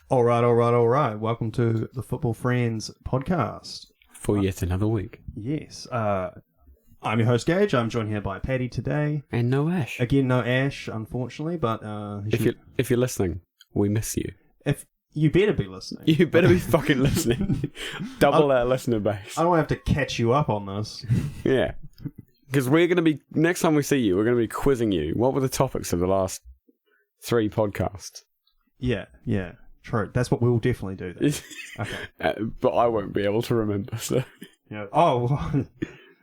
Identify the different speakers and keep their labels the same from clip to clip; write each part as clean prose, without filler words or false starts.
Speaker 1: All right. Welcome to the Football Friends podcast.
Speaker 2: For yet another week.
Speaker 1: Yes. I'm your host, Gage. I'm joined here by Paddy today.
Speaker 2: And no Ash.
Speaker 1: Again, no Ash, unfortunately, but...
Speaker 2: If you're listening, we miss you.
Speaker 1: If you better be listening.
Speaker 2: You better be fucking listening. Double our listener base.
Speaker 1: I don't have to catch you up on this.
Speaker 2: Yeah. Because we're going to be... Next time we see you, we're going to be quizzing you. What were the topics of the last 3 podcasts?
Speaker 1: Yeah. True. That's what we'll definitely do then. Okay.
Speaker 2: But I won't be able to remember, so...
Speaker 1: Yeah. Oh,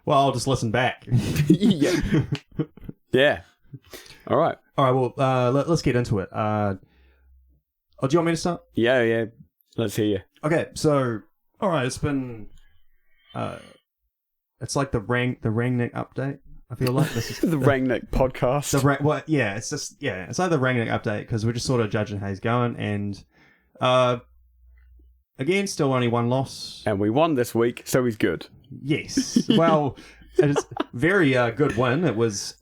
Speaker 1: well, I'll just listen back.
Speaker 2: Yeah. Yeah. All right.
Speaker 1: Well, let's get into it. Do you want me to start?
Speaker 2: Yeah. Let's hear you.
Speaker 1: Okay, so... All right, it's been... it's like the Rangnick update. I feel like this is
Speaker 2: the Rangnick podcast.
Speaker 1: It's like the Rangnick update because we're just sort of judging how he's going, and again, still only one loss,
Speaker 2: and we won this week, so he's good.
Speaker 1: Yes, well, it's a very good win. It was,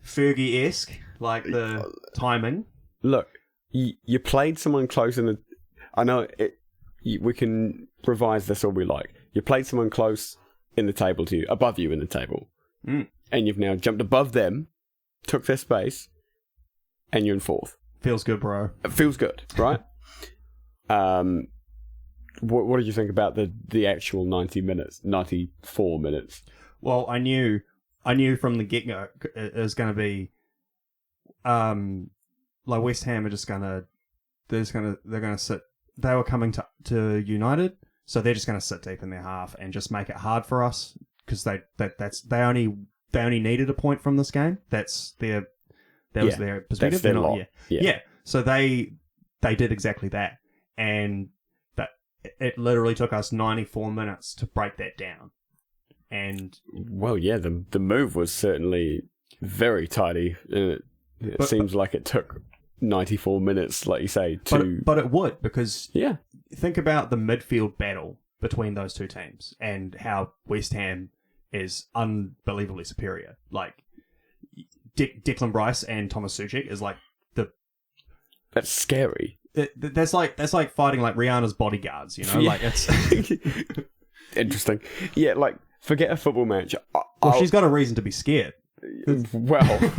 Speaker 1: Fergie-esque, like the timing.
Speaker 2: Look, you played someone close in the. I know it. We can revise this all we like. You played someone close in the table to you, above you in the table. And you've now jumped above them, took their space, and you're in 4th.
Speaker 1: Feels good, bro.
Speaker 2: It feels good, right? What did you think about the actual 94 minutes? Well,
Speaker 1: I knew from the get-go it was going to be, like West Ham are just going to, they're going to sit, they were coming to United, so they're just going to sit deep in their half and just make it hard for us because they only needed a point from this game. That was their perspective.
Speaker 2: That's their lot.
Speaker 1: Yeah. So they did exactly that, and that it literally took us 94 minutes to break that down. And
Speaker 2: well, yeah, the move was certainly very tidy, and it seems like it took 94 minutes, like you say, to...
Speaker 1: But it would, because...
Speaker 2: Yeah.
Speaker 1: Think about the midfield battle between those two teams and how West Ham is unbelievably superior. Like, Declan Rice and Thomas Suchek is like the...
Speaker 2: That's scary.
Speaker 1: That's like fighting like Rihanna's bodyguards, you know?
Speaker 2: Yeah.
Speaker 1: Like, it's...
Speaker 2: Interesting. Yeah, like, forget a football match.
Speaker 1: She's got a reason to be scared.
Speaker 2: Well...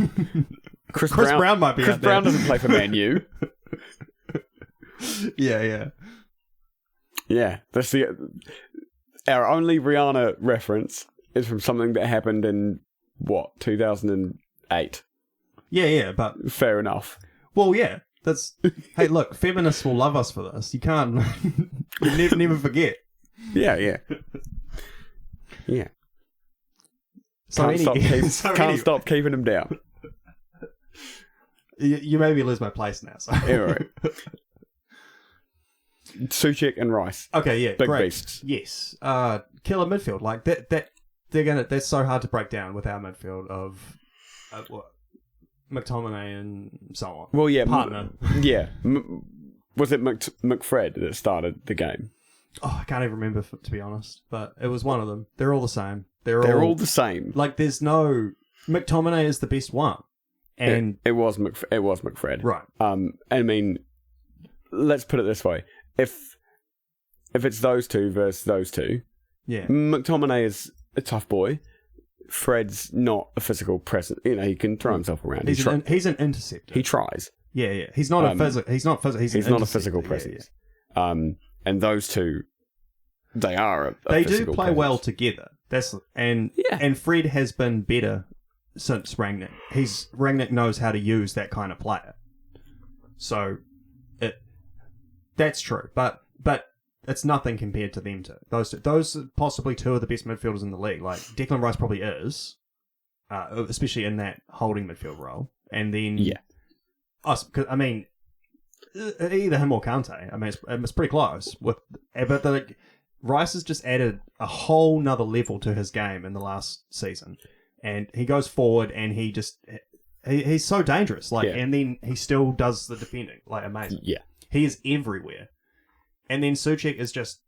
Speaker 2: Chris Brown might be
Speaker 1: Chris
Speaker 2: out there. Brown doesn't play for Man U.
Speaker 1: Yeah.
Speaker 2: Yeah, that's our only Rihanna reference is from something that happened in 2008.
Speaker 1: Yeah, but
Speaker 2: fair enough.
Speaker 1: Well, yeah, that's. Hey, look, feminists will love us for this. You can't never forget.
Speaker 2: Yeah. Can't stop keeping them down.
Speaker 1: You made me lose my place now. So.
Speaker 2: Yeah, right. Suchek and Rice.
Speaker 1: Okay, yeah,
Speaker 2: big
Speaker 1: great.
Speaker 2: Beasts.
Speaker 1: Yes, killer midfield like that. That's so hard to break down with our midfield of McTominay and so on.
Speaker 2: Well, yeah,
Speaker 1: partner.
Speaker 2: Yeah, was it McFred that started the game?
Speaker 1: Oh, I can't even remember to be honest, but it was one of them. They're all the same.
Speaker 2: They're all the same.
Speaker 1: Like, there's no McTominay is the best one. And
Speaker 2: it was McFred.
Speaker 1: Right.
Speaker 2: I mean, let's put it this way. If it's those two versus those two,
Speaker 1: yeah.
Speaker 2: McTominay is a tough boy. Fred's not a physical presence. You know, he can throw himself around.
Speaker 1: He's an interceptor.
Speaker 2: He tries.
Speaker 1: Yeah. He's not a physical. He's not physical.
Speaker 2: He's not a physical presence. Yeah. And those two, they are a
Speaker 1: they
Speaker 2: physical
Speaker 1: do play
Speaker 2: presence.
Speaker 1: well together. And Fred has been better since Rangnick. Rangnick knows how to use that kind of player. So that's true. But it's nothing compared to them two. Those are possibly 2 of the best midfielders in the league. Like, Declan Rice probably is, especially in that holding midfield role. And then us, I mean, either him or Kante. I mean, it's pretty close. But Rice has just added a whole nother level to his game in the last season. And he goes forward, and he's so dangerous. Like, and then he still does the defending, like, amazing.
Speaker 2: Yeah,
Speaker 1: he is everywhere. And then Suchek is just,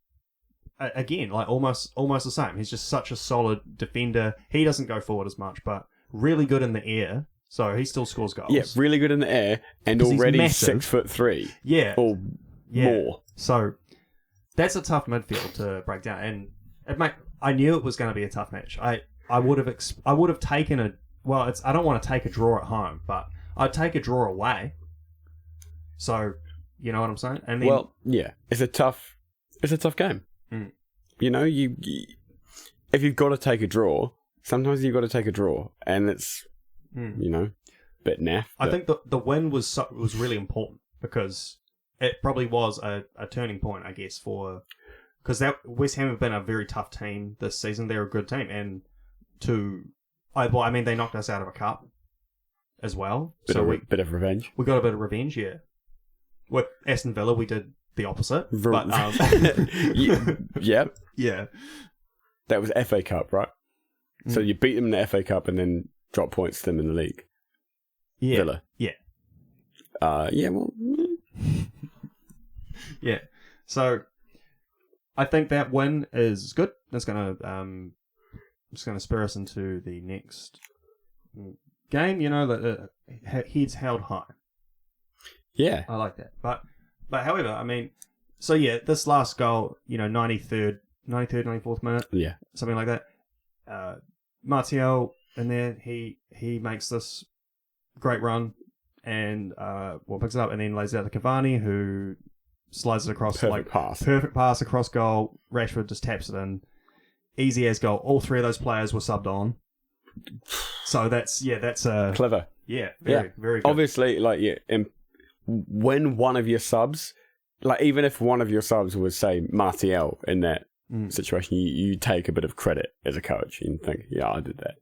Speaker 1: again, like almost the same. He's just such a solid defender. He doesn't go forward as much, but really good in the air. So he still scores goals.
Speaker 2: Yeah, really good in the air and already 6'3".
Speaker 1: Yeah.
Speaker 2: Or more.
Speaker 1: So that's a tough midfield to break down. And I knew it was going to be a tough match. I would have taken a... Well, I don't want to take a draw at home, but I'd take a draw away. So, you know what I'm saying? And then,
Speaker 2: well, yeah. It's a tough game.
Speaker 1: Mm.
Speaker 2: You know, you if you've got to take a draw, sometimes you've got to take a draw. And it's... you know, bit naff.
Speaker 1: I think the win was really important because it probably was a turning point, I guess, because West Ham have been a very tough team this season. They're a good team, and they knocked us out of a cup as well.
Speaker 2: Bit of revenge.
Speaker 1: We got a bit of revenge, yeah. With Aston Villa, we did the opposite.
Speaker 2: Yep.
Speaker 1: Yeah.
Speaker 2: That was FA Cup, right? So you beat them in the FA Cup and then drop points to them in the league.
Speaker 1: Yeah.
Speaker 2: Villa.
Speaker 1: Yeah.
Speaker 2: Yeah, well...
Speaker 1: yeah. So, I think that win is good. That's going to spur us into the next game. You know, that heads held high.
Speaker 2: Yeah.
Speaker 1: I like that. But however, I mean... So, yeah, this last goal, you know, 93rd, 94th minute.
Speaker 2: Yeah.
Speaker 1: Something like that. Martial... And then he makes this great run and picks it up and then lays it out to Cavani, who slides it across.
Speaker 2: Perfect pass.
Speaker 1: Perfect pass across goal. Rashford just taps it in. Easy as goal. All three of those players were subbed on. So that's
Speaker 2: clever.
Speaker 1: Yeah, very good.
Speaker 2: Obviously, when one of your subs, even if one of your subs was, say, Martial in that situation, you take a bit of credit as a coach and think, yeah, I did that.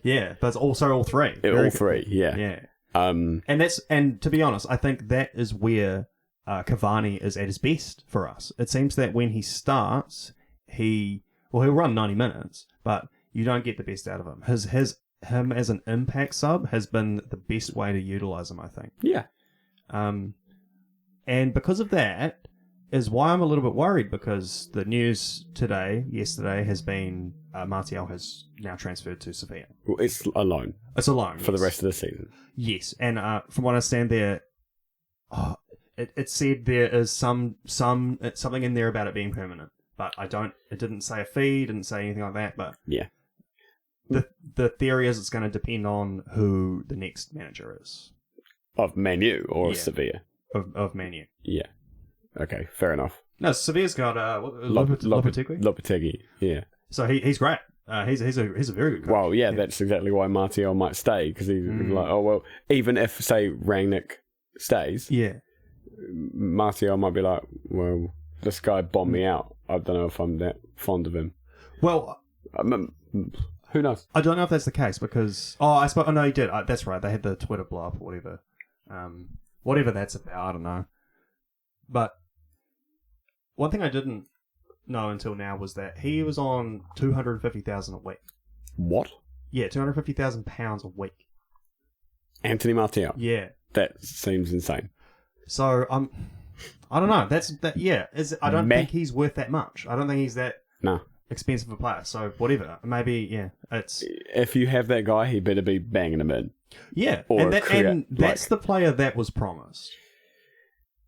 Speaker 1: Yeah, but it's also all three.
Speaker 2: All three, yeah.
Speaker 1: Yeah. And to be honest, I think that is where Cavani is at his best for us. It seems that when he starts, he'll run 90 minutes, but you don't get the best out of him. Him as an impact sub has been the best way to utilize him, I think.
Speaker 2: Yeah.
Speaker 1: And because of that is why I'm a little bit worried, because the news yesterday has been Martial has now transferred to Sevilla.
Speaker 2: Well, it's a loan.
Speaker 1: It's a loan
Speaker 2: for the rest of the season.
Speaker 1: Yes, and from what I understand, it said there is something in there about it being permanent, but it didn't say a fee, didn't say anything like that. But
Speaker 2: yeah,
Speaker 1: the theory is it's going to depend on who the next manager is
Speaker 2: of Man U or Sevilla
Speaker 1: of Man U.
Speaker 2: Yeah. Okay, fair enough.
Speaker 1: No, Sevilla's got
Speaker 2: Lopetegui. Yeah.
Speaker 1: So he's great. He's a very good coach.
Speaker 2: Well, yeah, that's exactly why Martial might stay, because he's like, oh well, even if say Rangnick stays, Martial might be like, well, this guy bombed me out. I don't know if I'm that fond of him.
Speaker 1: Well,
Speaker 2: who knows?
Speaker 1: I don't know if that's the case because no, he did. That's right. They had the Twitter blow up or whatever. Whatever that's about, I don't know. But one thing I didn't know until now was that he was on $250,000 a week.
Speaker 2: What?
Speaker 1: Yeah, £250,000 a week.
Speaker 2: Anthony Martial.
Speaker 1: Yeah,
Speaker 2: that seems insane.
Speaker 1: So I don't know. I don't think he's worth that much. I don't think he's that expensive a player. So whatever. Maybe it's
Speaker 2: if you have that guy, he better be banging him in.
Speaker 1: Yeah, and that's the player that was promised.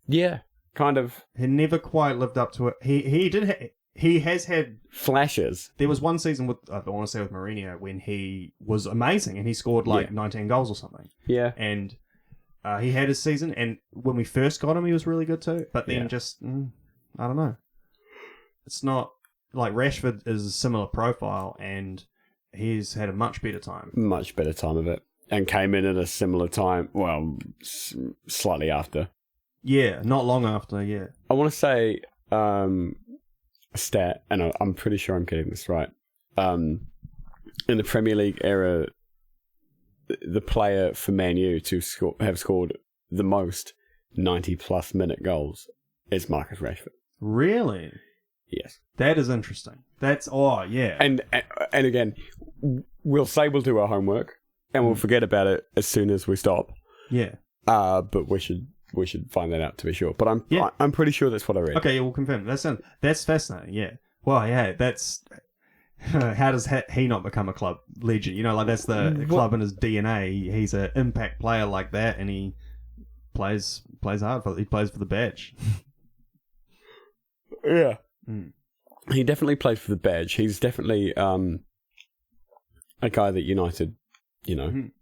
Speaker 2: Yeah. Kind of.
Speaker 1: He never quite lived up to it. He has had
Speaker 2: flashes.
Speaker 1: There was one season with Mourinho when he was amazing and he scored 19 goals or something.
Speaker 2: Yeah.
Speaker 1: And he had his season, and when we first got him, he was really good too. But then I don't know. It's not like Rashford is a similar profile, and he's had a much better time.
Speaker 2: Much better time of it, and came in at a similar time. Well, slightly after.
Speaker 1: Yeah, not long after, yeah.
Speaker 2: I want to say a stat, and I'm pretty sure I'm getting this right. In the Premier League era, the player for Man U to have scored the most 90-plus minute goals is Marcus Rashford.
Speaker 1: Really?
Speaker 2: Yes.
Speaker 1: That is interesting. Yeah.
Speaker 2: And again, we'll say we'll do our homework, and we'll forget about it as soon as we stop.
Speaker 1: Yeah.
Speaker 2: But we should find that out to be sure. But I'm pretty sure that's what I read.
Speaker 1: Okay, we'll confirm. That's fascinating. Yeah. Well, yeah, that's how does he not become a club legend? You know, like that's the club in his DNA. He's an impact player like that, and he plays hard he plays for the badge.
Speaker 2: Yeah. He definitely plays for the badge. He's definitely a guy that United, United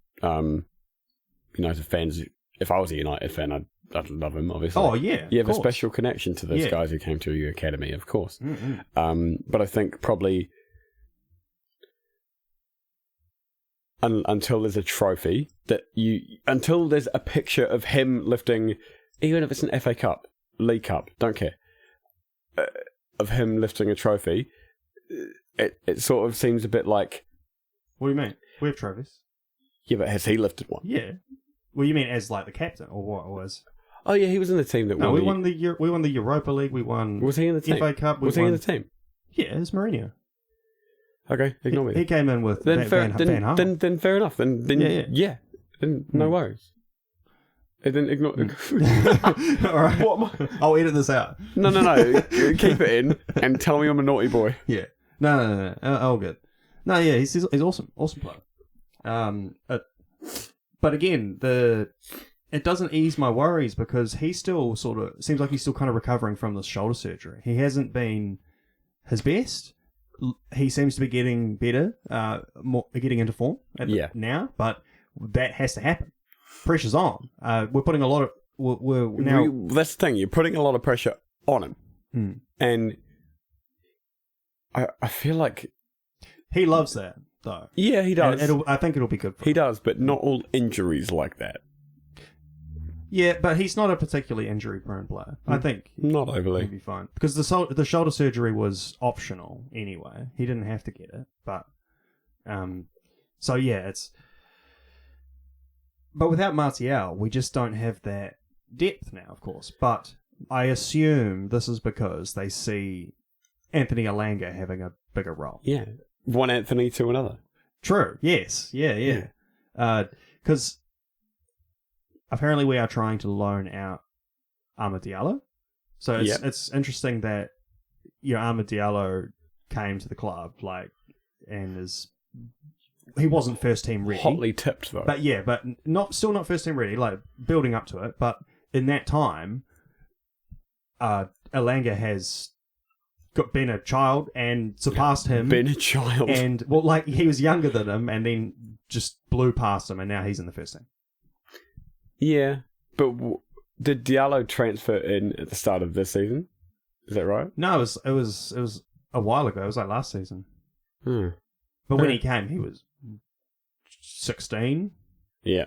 Speaker 2: fans. If I was a United fan, I'd love him. Obviously.
Speaker 1: Oh yeah,
Speaker 2: you have a special connection to those guys who came to your academy, of course. But I think probably until there's a trophy until there's a picture of him lifting, even if it's an FA Cup, League Cup, don't care. Of him lifting a trophy, it sort of seems a bit like...
Speaker 1: What do you mean? We have trophies.
Speaker 2: Yeah, but has he lifted one?
Speaker 1: Yeah. Well, you mean as like the captain, or what it was?
Speaker 2: Oh yeah, he was in the team that won.
Speaker 1: We won the Europa League. We won.
Speaker 2: Was he in the team?
Speaker 1: FA Cup.
Speaker 2: Was he in the team?
Speaker 1: Yeah, it's Mourinho.
Speaker 2: Okay, ignore me.
Speaker 1: He came in with
Speaker 2: Van
Speaker 1: Gaal.
Speaker 2: Then fair enough. Then yeah. Then no worries. And then ignore.
Speaker 1: All right. What I'll edit this out.
Speaker 2: No. Keep it in and tell me I'm a naughty boy.
Speaker 1: Yeah. No. All good. No, yeah, he's awesome. Awesome player. But again, it doesn't ease my worries because he still seems like he's still kind of recovering from this shoulder surgery. He hasn't been his best. He seems to be getting better, getting into form now, but that has to happen. Pressure's on. We're putting a lot of...
Speaker 2: that's the thing. You're putting a lot of pressure on him. And I feel like...
Speaker 1: He loves that, though.
Speaker 2: Yeah, he does.
Speaker 1: I think it'll be good for him.
Speaker 2: He does, but not all injuries like that.
Speaker 1: Yeah, but he's not a particularly injury-prone player. I think
Speaker 2: not overly.
Speaker 1: He'll be fine. Because the shoulder surgery was optional anyway. He didn't have to get it. But... so, yeah, it's... But without Martial, we just don't have that depth now, of course. But I assume this is because they see Anthony Elanga having a bigger role.
Speaker 2: Yeah. One Anthony to another.
Speaker 1: True. Yes. Yeah. Because apparently we are trying to loan out Amad Diallo. So it's interesting that Amad Diallo came to the club and is... He wasn't first team ready.
Speaker 2: Hotly tipped though.
Speaker 1: But still not first team ready, building up to it. But in that time, Elanga has been a child and surpassed him.
Speaker 2: Been a child.
Speaker 1: And, he was younger than him and then just blew past him and now he's in the first team.
Speaker 2: Yeah, but did Diallo transfer in at the start of this season? Is that right?
Speaker 1: No, it was a while ago. It was last season. But when he came, he was 16.
Speaker 2: Yeah.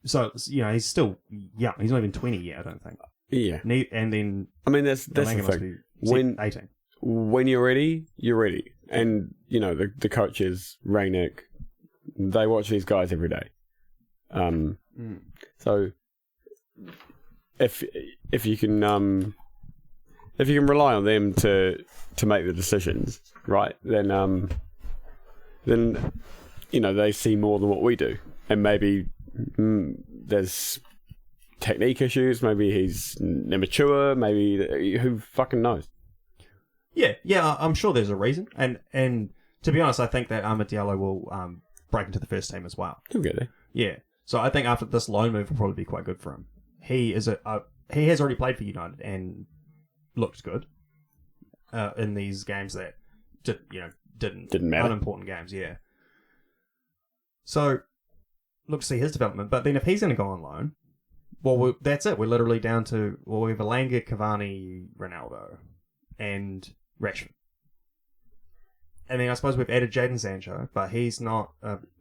Speaker 1: So, he's still young. He's not even 20 yet, I don't think.
Speaker 2: Yeah.
Speaker 1: And then...
Speaker 2: I mean, that's the thing.
Speaker 1: When 18.
Speaker 2: When you're ready, you're ready. And, the coaches, Rangnick, they watch these guys every day. So, if you can rely on them to make the decisions, right, then they see more than what we do, and maybe there's technique issues, maybe he's immature, maybe who fucking knows.
Speaker 1: Yeah, I'm sure there's a reason, and to be honest, I think that Amad Diallo will break into the first team as well.
Speaker 2: He'll get there.
Speaker 1: Yeah, so I think after this loan move will probably be quite good for him. He has already played for United and looked good in these games that didn't matter. Unimportant games, yeah. So, look to see his development. But then if he's going to go on loan, that's it. We're literally down to, we have Elanga, Cavani, Ronaldo, and Rashford. And then I suppose we've added Jadon Sancho, but he's not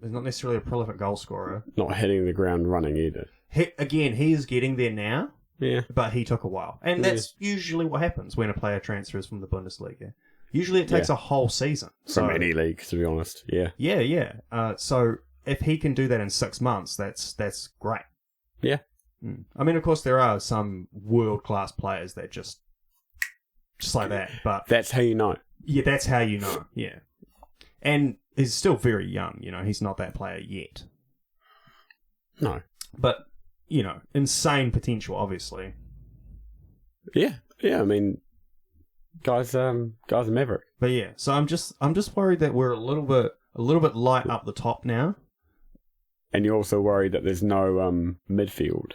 Speaker 1: necessarily a prolific goal scorer.
Speaker 2: Not hitting the ground running either.
Speaker 1: He is getting there now.
Speaker 2: Yeah.
Speaker 1: But he took a while. And that's usually what happens when a player transfers from the Bundesliga. Usually it takes a whole season.
Speaker 2: From any league, to be honest. Yeah.
Speaker 1: Yeah. So if he can do that in 6 months, that's great.
Speaker 2: Yeah.
Speaker 1: I mean, of course, there are some world-class players that just like that. But
Speaker 2: that's how you know.
Speaker 1: Yeah, that's how you know. Yeah. And he's still very young, He's not that player yet.
Speaker 2: No.
Speaker 1: But, insane potential, obviously.
Speaker 2: Yeah. I mean, Guy's a maverick.
Speaker 1: But yeah, so I'm just worried that we're a little bit light up the top now.
Speaker 2: And you're also worried that there's no midfield.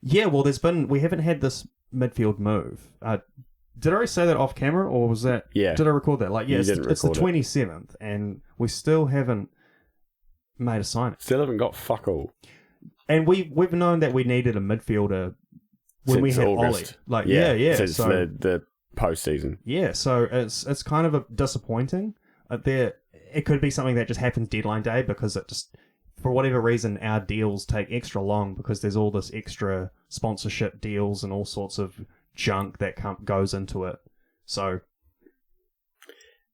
Speaker 1: Yeah, well, we haven't had this midfield move. Did I already say that off camera, or was that?
Speaker 2: Yeah.
Speaker 1: Did I record that? Like, yeah, it's the 27th, and we still haven't made a sign.
Speaker 2: Still haven't got fuck all.
Speaker 1: And we've known that we needed a midfielder when we had
Speaker 2: August.
Speaker 1: Ollie. Like, yeah.
Speaker 2: Since the postseason.
Speaker 1: Yeah, so it's kind of disappointing. It could be something that just happens deadline day because it just, for whatever reason, our deals take extra long because there's all this extra sponsorship deals and all sorts of junk that goes into it. So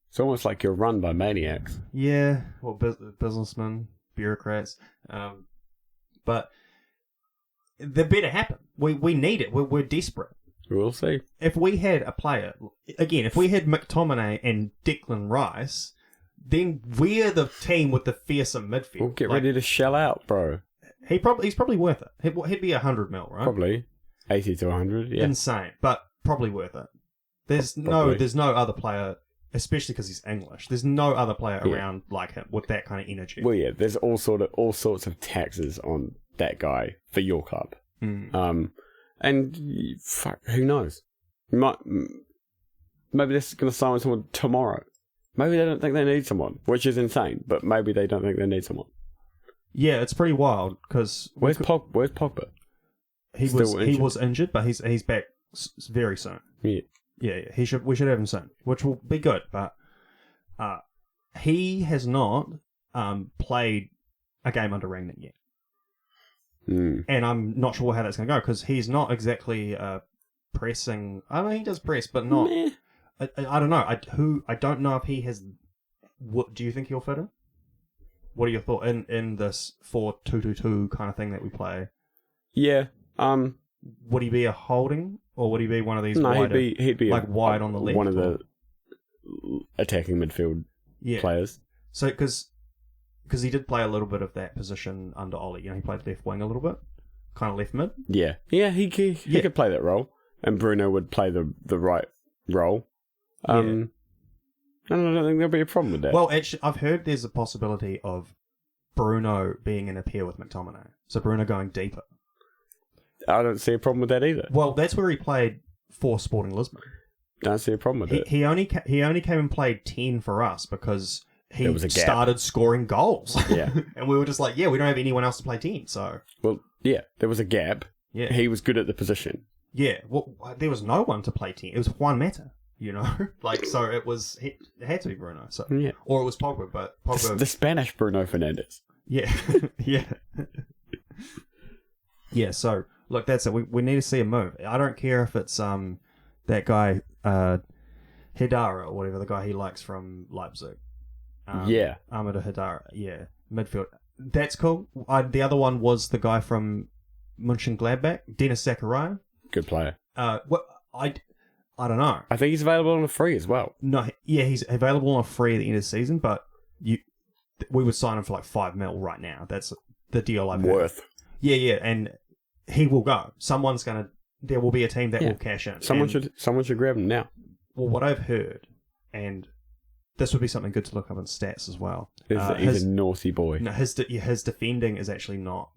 Speaker 2: it's almost like you're run by maniacs.
Speaker 1: Yeah, well, businessmen, bureaucrats, but the better happen. We need it. We're desperate.
Speaker 2: We'll see.
Speaker 1: If we had a player again, if we had McTominay and Declan Rice, then we're the team with the fearsome midfield.
Speaker 2: We'll get ready to shell out, bro.
Speaker 1: He's probably worth it. He'd be 100 mil, right?
Speaker 2: Probably 80 to 100. Yeah,
Speaker 1: insane, but probably worth it. There's no other player, especially because he's English. There's no other player around like him with that kind of energy.
Speaker 2: Well, yeah, there's all sorts of taxes on that guy for your club. And fuck, who knows? Maybe this is going to sign with someone tomorrow. Maybe they don't think they need someone, which is insane. But maybe they don't think they need someone.
Speaker 1: Yeah, it's pretty wild because
Speaker 2: where's Pogba?
Speaker 1: He was injured, but he's back very soon. Yeah. We should have him soon, which will be good. But he has not played a game under Rangnick yet. And I'm not sure how that's going to go because he's not exactly pressing. I mean, he does press, but not. I don't know. I don't know if he has. What do you think he'll fit in? What are your thoughts in this 4-2-2-2 kind of thing that we play?
Speaker 2: Yeah.
Speaker 1: Would he be a holding or would he be one of these?
Speaker 2: No,
Speaker 1: wider,
Speaker 2: he'd be
Speaker 1: like wide on the left.
Speaker 2: One of the attacking midfield players.
Speaker 1: So because he did play a little bit of that position under Ollie. You know, he played left wing a little bit, kind of left mid.
Speaker 2: Yeah, he could play that role, and Bruno would play the right role. I don't think there'll be a problem with that.
Speaker 1: Well, actually, I've heard there's a possibility of Bruno being in a pair with McTominay. So Bruno going deeper.
Speaker 2: I don't see a problem with that either.
Speaker 1: Well, that's where he played for Sporting Lisbon.
Speaker 2: Don't see a problem with it.
Speaker 1: He only came and played 10 for us because he started scoring goals.
Speaker 2: Yeah.
Speaker 1: And we were just like, we don't have anyone else to play 10, so... Well,
Speaker 2: yeah, there was a gap.
Speaker 1: Yeah.
Speaker 2: He was good at the position.
Speaker 1: Yeah, well, there was no one to play 10. It was Juan Mata, you know? So it had to be Bruno. So.
Speaker 2: Yeah.
Speaker 1: Or it was Pogba, but Pogba...
Speaker 2: The Spanish Bruno Fernandes.
Speaker 1: Yeah. Yeah. Yeah, so, look, that's it. We need to see a move. I don't care if it's that guy, Hidara, or whatever, the guy he likes from Leipzig. Amada Hidara, midfield. That's cool. The other one was the guy from Mönchengladbach, Dennis Zakaria.
Speaker 2: Good player.
Speaker 1: I don't know.
Speaker 2: I think he's available on a free as well.
Speaker 1: No, yeah, he's available on a free at the end of the season, but we would sign him for like 5 mil right now. That's the deal I've
Speaker 2: worth.
Speaker 1: Yeah, and he will go. There will be a team that will cash in.
Speaker 2: Someone should grab him now.
Speaker 1: Well, what I've heard, and this would be something good to look up in stats as well.
Speaker 2: He's a naughty boy.
Speaker 1: No, his defending is actually not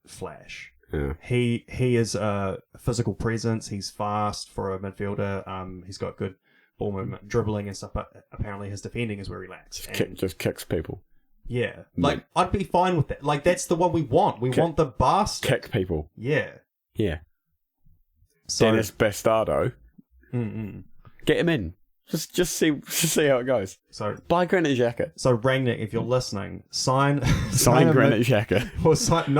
Speaker 1: flash.
Speaker 2: Yeah.
Speaker 1: He is a physical presence. He's fast for a midfielder. He's got good ball movement, dribbling and stuff. But apparently his defending is where he lacks.
Speaker 2: Just kicks people.
Speaker 1: Yeah, like I'd be fine with that. Like that's the one we want. We want the bastard.
Speaker 2: Kick people.
Speaker 1: Yeah.
Speaker 2: So, Dennis Bastardo. Get him in. Just see how it goes.
Speaker 1: So
Speaker 2: buy Granit Xhaka.
Speaker 1: So Rangnick, if you're listening, sign
Speaker 2: Granit Xhaka.
Speaker 1: Or sign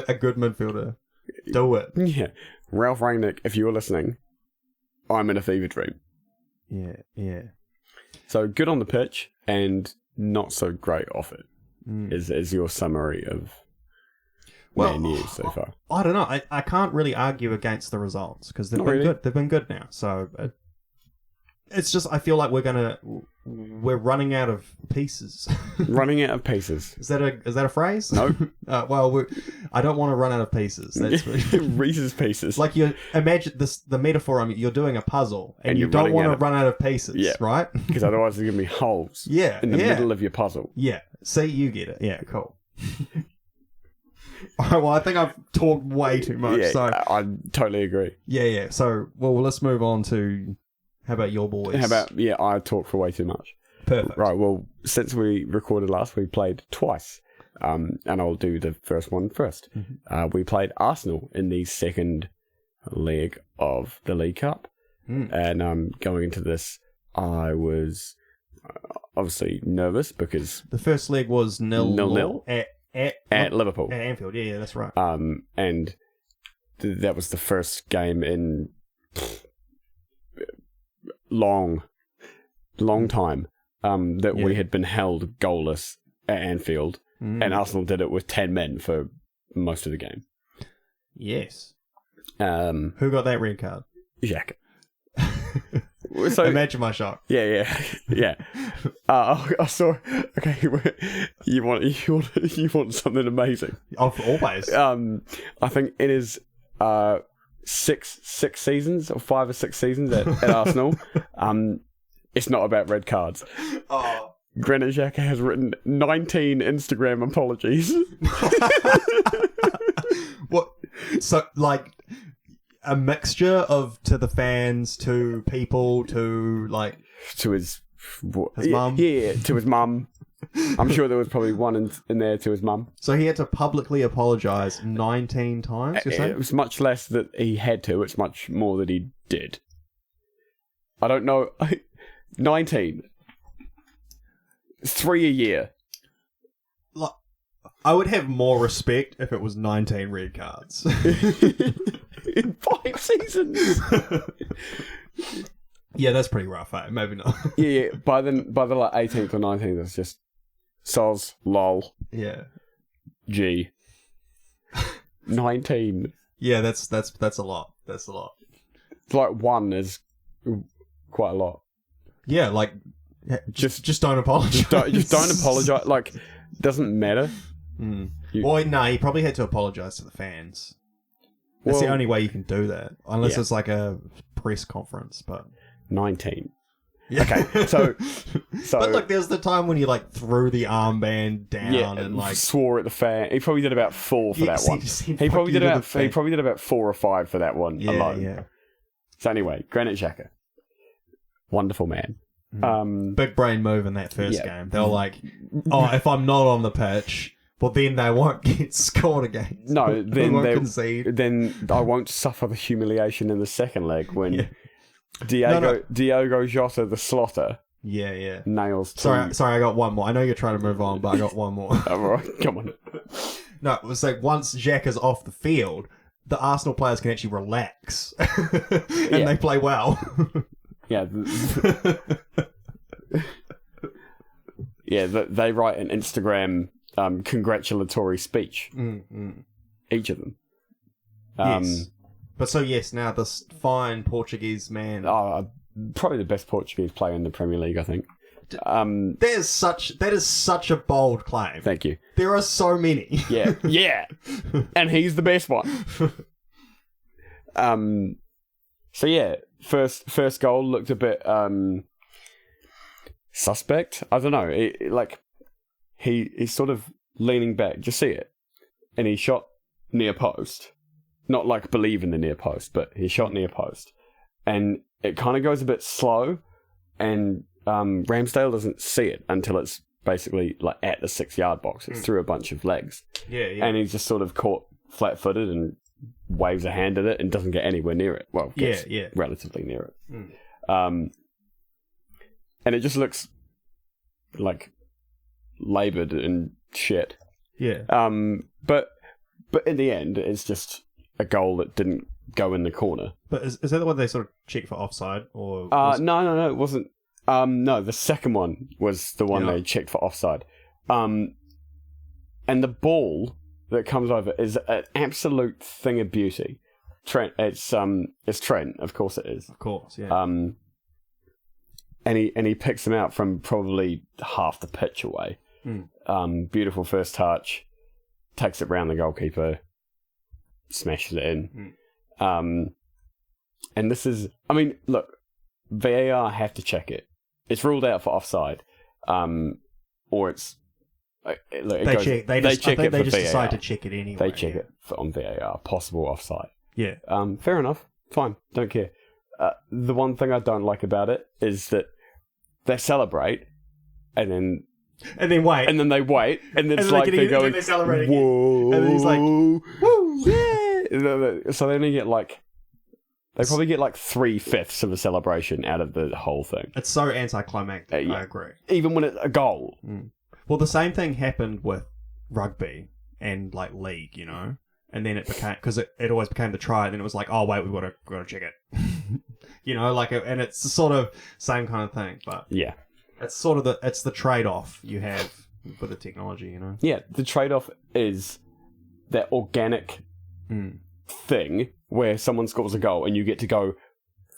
Speaker 1: a good midfielder. Do it.
Speaker 2: Yeah, Ralph Rangnick, if you're listening, I'm in a fever dream.
Speaker 1: Yeah.
Speaker 2: So good on the pitch and not so great off it. Is your summary of Man U so far?
Speaker 1: I don't know. I can't really argue against the results because they've been good. They've been good now. So It's just I feel like we're running out of pieces.
Speaker 2: Running out of pieces.
Speaker 1: Is that a phrase?
Speaker 2: No.
Speaker 1: Well, I don't want to run out of pieces. That's
Speaker 2: Reese's Pieces.
Speaker 1: like you imagine the metaphor. You're doing a puzzle and you don't want to run out of pieces, right?
Speaker 2: Because otherwise there's gonna be holes.
Speaker 1: Yeah,
Speaker 2: in the middle of your puzzle.
Speaker 1: Yeah. See, you get it. Yeah, cool. All right, well, I think I've talked way too much.
Speaker 2: Yeah,
Speaker 1: so
Speaker 2: I totally agree.
Speaker 1: Yeah. So, well, let's move on to how about your boys?
Speaker 2: I talked for way too much.
Speaker 1: Perfect.
Speaker 2: Right, well, since we recorded last, we played twice. And I'll do the first one first. Mm-hmm. We played Arsenal in the second leg of the League Cup. And going into this, I was obviously nervous because...
Speaker 1: The first leg was 0-0
Speaker 2: at Liverpool.
Speaker 1: At Anfield, yeah, that's right.
Speaker 2: And that was the first game in long time that we had been held goalless at Anfield, and Arsenal did it with 10 men for most of the game.
Speaker 1: Yes.
Speaker 2: Who
Speaker 1: got that red card?
Speaker 2: Xhaka. So,
Speaker 1: imagine my shock.
Speaker 2: Yeah. I saw. Okay, you want something amazing?
Speaker 1: Always.
Speaker 2: I think it is 6 seasons or 5 or 6 seasons at Arsenal. It's not about red cards.
Speaker 1: Oh.
Speaker 2: Granit Xhaka has written 19 Instagram apologies.
Speaker 1: What? So, like, a mixture of to the fans, to people, to like
Speaker 2: to his
Speaker 1: mum.
Speaker 2: Yeah, to his mum. I'm sure there was probably one in there to his mum.
Speaker 1: So he had to publicly apologise 19 times. You're saying?
Speaker 2: It was much less that he had to. It's much more that he did. I don't know. 19. 3 a year.
Speaker 1: Like, I would have more respect if it was 19 red cards.
Speaker 2: In 5 seasons.
Speaker 1: Yeah, that's pretty rough, eh? Maybe not.
Speaker 2: Yeah. By the like 18th or 19th, it's just soz, lol.
Speaker 1: Yeah.
Speaker 2: G. 19.
Speaker 1: Yeah, that's a lot. That's a lot.
Speaker 2: It's like 1 is quite a lot.
Speaker 1: Yeah, like just don't apologize.
Speaker 2: Just don't apologize. Like, doesn't matter.
Speaker 1: Well, no, he probably had to apologize to the fans. That's the only way you can do that, unless it's like a press conference. But
Speaker 2: 19.
Speaker 1: Yeah.
Speaker 2: Okay, so
Speaker 1: but look, there's the time when you like threw the armband down and like
Speaker 2: swore at the fan. He probably did about 4 for that one. He probably did about 4 or 5 for that one alone.
Speaker 1: Yeah.
Speaker 2: So anyway, Granit Xhaka, wonderful man.
Speaker 1: Big brain move in that first game. They were like, "Oh, if I'm not on the pitch." Well, then they won't get scored again.
Speaker 2: No, then
Speaker 1: won't concede.
Speaker 2: Then I won't suffer the humiliation in the second leg when Diogo Jota, the Slotter, nails 2.
Speaker 1: Sorry, I got one more. I know you're trying to move on, but I got one more.
Speaker 2: All right, come on.
Speaker 1: No, it was like once Xhaka's off the field, the Arsenal players can actually relax and they play well.
Speaker 2: Yeah. They write an Instagram congratulatory speech. Each of them.
Speaker 1: Yes. But now this fine Portuguese man.
Speaker 2: Probably the best Portuguese player in the Premier League, I think.
Speaker 1: That is such a bold claim.
Speaker 2: Thank you.
Speaker 1: There are so many.
Speaker 2: Yeah. And he's the best one. So yeah, first goal looked a bit suspect. I don't know. He's sort of leaning back. Just see it, and he shot near post. Not like believe in the near post, but he shot near post, and it kind of goes a bit slow, and Ramsdale doesn't see it until it's basically like at the 6-yard box. It's through a bunch of legs.
Speaker 1: Yeah.
Speaker 2: And he's just sort of caught flat-footed and waves a hand at it and doesn't get anywhere near it. Well, gets relatively near it. And it just looks like laboured and shit.
Speaker 1: Yeah.
Speaker 2: But in the end, it's just a goal that didn't go in the corner.
Speaker 1: But is that the one they sort of checked for offside? Or
Speaker 2: no, it wasn't. No, the second one was the one they checked for offside. And the ball that comes over is an absolute thing of beauty. Trent, it's Trent, of course it is.
Speaker 1: Of course, yeah.
Speaker 2: and he picks them out from probably half the pitch away. Beautiful first touch, takes it round the goalkeeper, smashes it in. And this is, I mean, look, VAR have to check it. It's ruled out for offside, or it's
Speaker 1: they check it. They just decide to check it anyway.
Speaker 2: They check it on VAR, possible offside.
Speaker 1: Yeah.
Speaker 2: Fair enough. Fine. Don't care. The one thing I don't like about it is that they celebrate and then
Speaker 1: wait.
Speaker 2: And then they wait. And then it's like they're going,
Speaker 1: they're celebrating.
Speaker 2: Whoa.
Speaker 1: And then he's like, woo,
Speaker 2: yeah. So they only get they probably get 3/5 of a celebration out of the whole thing.
Speaker 1: It's so anticlimactic. I agree.
Speaker 2: Even when it's a goal.
Speaker 1: Well, the same thing happened with rugby and league, and then it became, because it always became the try, and then it was like, oh wait, we've got to check it. And it's the sort of same kind of thing, but
Speaker 2: yeah,
Speaker 1: it's sort of the trade-off you have with the technology,
Speaker 2: Yeah, the trade-off is that organic thing where someone scores a goal and you get to go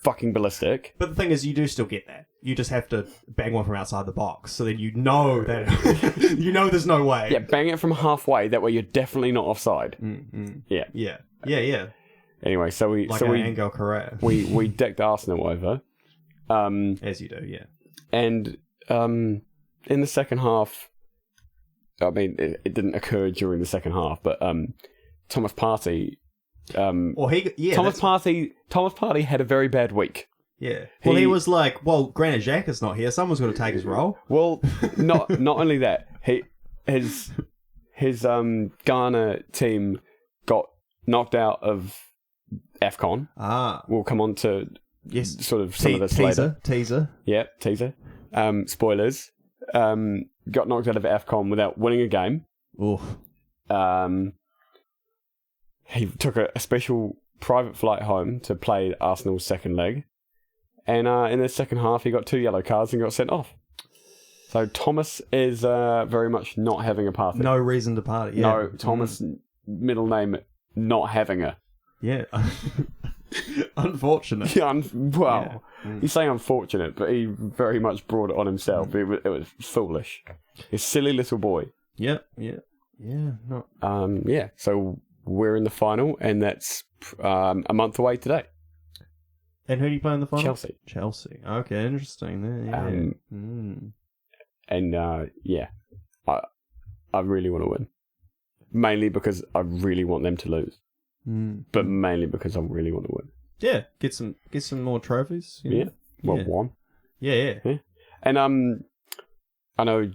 Speaker 2: fucking ballistic.
Speaker 1: But the thing is, you do still get that. You just have to bang one from outside the box, so then that there's no way.
Speaker 2: Yeah, bang it from halfway. That way, you're definitely not offside.
Speaker 1: Yeah.
Speaker 2: Anyway, so we
Speaker 1: Angel Correa.
Speaker 2: we decked Arsenal over,
Speaker 1: as you do, yeah.
Speaker 2: And in the second half, I mean, it didn't occur during the second half, but Thomas Partey. Thomas Partey had a very bad week.
Speaker 1: Yeah. He was like, well, granted, Jack is not here. Someone's got to take his role.
Speaker 2: Well, not only that, his Ghana team got knocked out of AFCON. We'll come on to sort of some of this later.
Speaker 1: Teaser.
Speaker 2: Yeah, teaser. Spoilers. Got knocked out of AFCON without winning a game.
Speaker 1: Oof.
Speaker 2: He took a special private flight home to play Arsenal's second leg. And in the second half, he got 2 yellow cards and got sent off. So Thomas is very much not having a party.
Speaker 1: No reason to party. Yeah.
Speaker 2: No, Thomas, middle name, not having a.
Speaker 1: Yeah. Unfortunate.
Speaker 2: You say unfortunate, but he very much brought it on himself. It was foolish. His silly little boy.
Speaker 1: Yeah.
Speaker 2: So we're in the final, and that's a month away today.
Speaker 1: And who do you play in the final?
Speaker 2: Chelsea.
Speaker 1: Okay, interesting. There. Yeah.
Speaker 2: I really want to win. Mainly because I really want them to lose. But mainly because I really want to win.
Speaker 1: Yeah, get some more trophies.
Speaker 2: Yeah. Well, one.
Speaker 1: Yeah.
Speaker 2: And I know